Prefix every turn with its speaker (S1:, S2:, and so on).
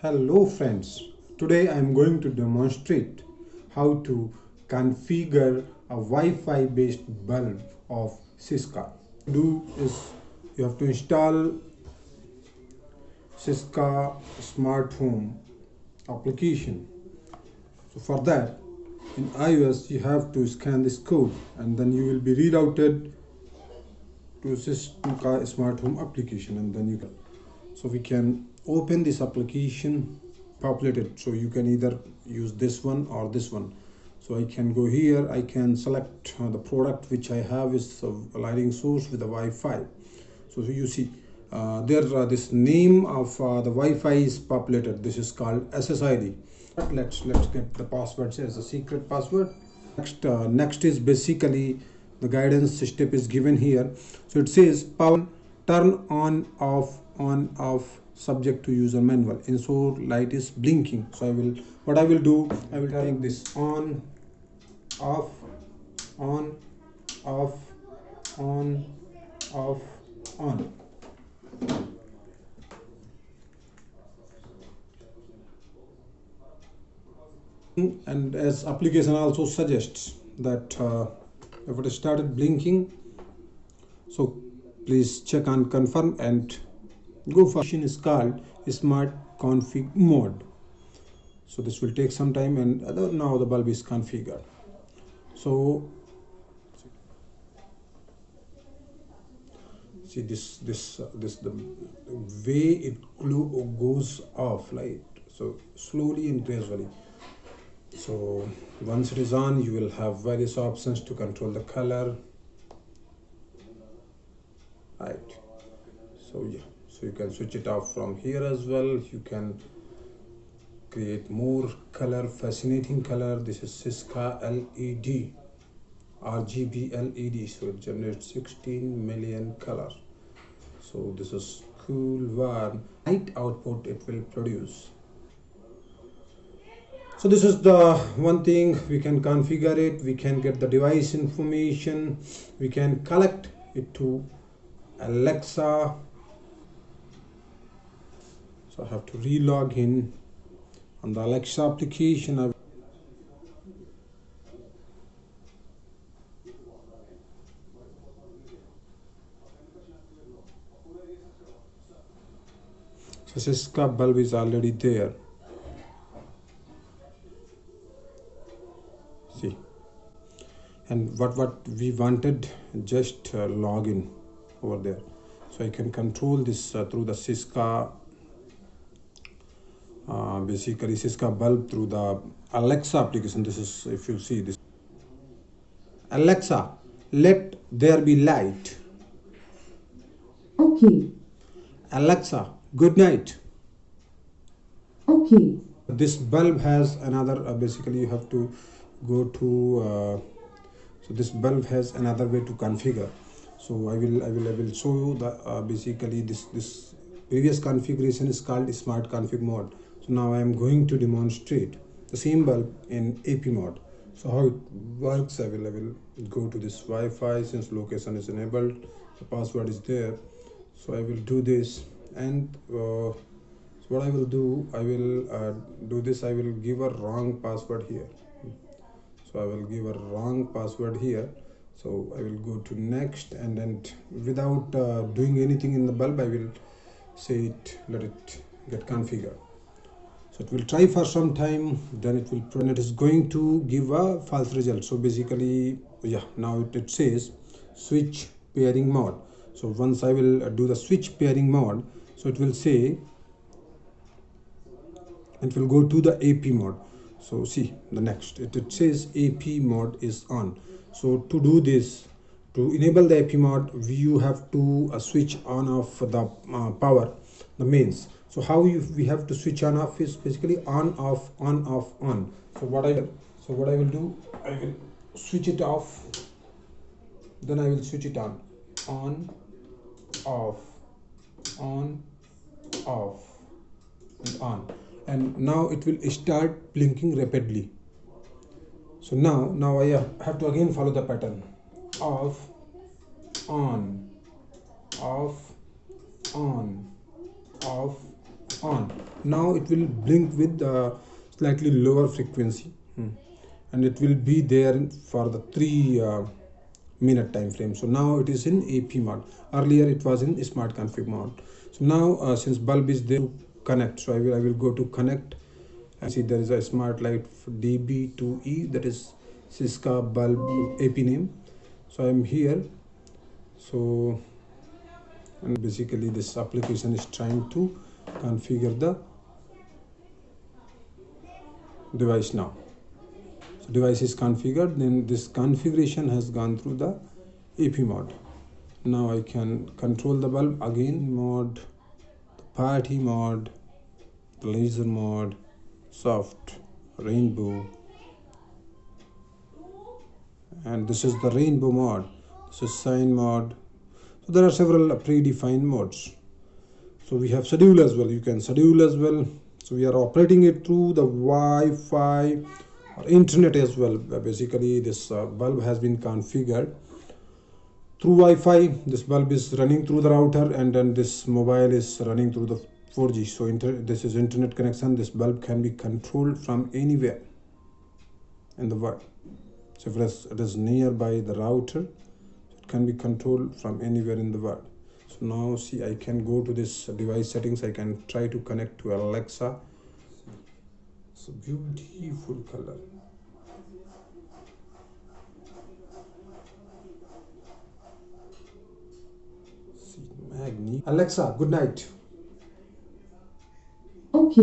S1: Hello friends, today I am going to demonstrate how to configure a Wi-Fi based bulb of Syska. Do is you have to install Syska Smart Home application. So for that, in iOS you have to scan this code and then you will be rerouted to Syska Smart Home application, and then you can, so we can open this application, populate it. So you can either use this one or this one. So I can go here, I can select the product which I have is a lighting source with a Wi-Fi. So you see this name of the Wi-Fi is populated. This is called SSID. Let's get the password as a secret password. Next is basically the guidance step is given here. So it says power turn on off subject to user manual. Ensure light is blinking. So I will take this on off on off on off on. And as application also suggests that if it started blinking, so please check on confirm and go for is called smart config mode. So this will take some time, and now the bulb is configured. So see this the way it goes off light, so slowly and gradually. So once it is on, you will have various options to control the color, right? So yeah, so you can switch it off from here as well. You can create more color, fascinating color. This is Syska LED, RGB LED, so it generates 16 million colors. So this is cool one. Light output it will produce. So this is the one thing, we can configure it, we can get the device information, we can collect it to Alexa. So I have to re-log in on the Alexa application. So Syska bulb is already there. See, and what we wanted, just log in over there. So I can control this through the Syska, basically Syska bulb through the Alexa application. This is, if you see this, Alexa, let there be light.
S2: Okay.
S1: Alexa, good night.
S2: Okay.
S1: This bulb has another, basically you have to go to so this bulb has another way to configure. So I will show you the basically this previous configuration is called smart config mode. So now I am going to demonstrate the same bulb in AP mode. So how it works, I will go to this Wi-Fi. Since location is enabled, the password is there. So I will do this, and so what I will do, I will do this. I will give a wrong password here. So I will give a wrong password here. So I will go to next, and then without doing anything in the bulb, I will say it, let it get configured. So it will try for some time, then it will, and it is going to give a false result. So basically, yeah, now it says switch pairing mode. So once I will do the switch pairing mode, so it will say, it will go to the AP mode. So see the next, it says AP mode is on. So to do this, to enable the AP mode, you have to switch on off the power, the mains. So how we have to switch on off is basically on off on off on. So what I will do, I will switch it off, then I will switch it on off on off and on, and now it will start blinking rapidly. So now I have to again follow the pattern, off on off on off on. Now it will blink with slightly lower frequency, and it will be there for the 3 minute time frame. So now it is in AP mode. Earlier it was in smart config mode. So now since bulb is there to connect, so I will go to connect, and see there is a smart light DB2E, that is Syska bulb AP name. So I'm here. So, and basically this application is trying to configure the device now. So device is configured, then this configuration has gone through the AP mode. Now I can control the bulb again, mode, the party mode, the laser mode, soft, rainbow, and this is the rainbow mode. This is sign mode. So there are several predefined modes. So we have schedule as well. You can schedule as well. So we are operating it through the Wi-Fi or internet as well. Basically this bulb has been configured through Wi-Fi. This bulb is running through the router, and then this mobile is running through the 4G. So this is internet connection. This bulb can be controlled from anywhere in the world. So if it is nearby the router, it can be controlled from anywhere in the world. So now see, I can go to this device settings. I can try to connect to Alexa. So beautiful color. See, Alexa, good night.
S2: Okay.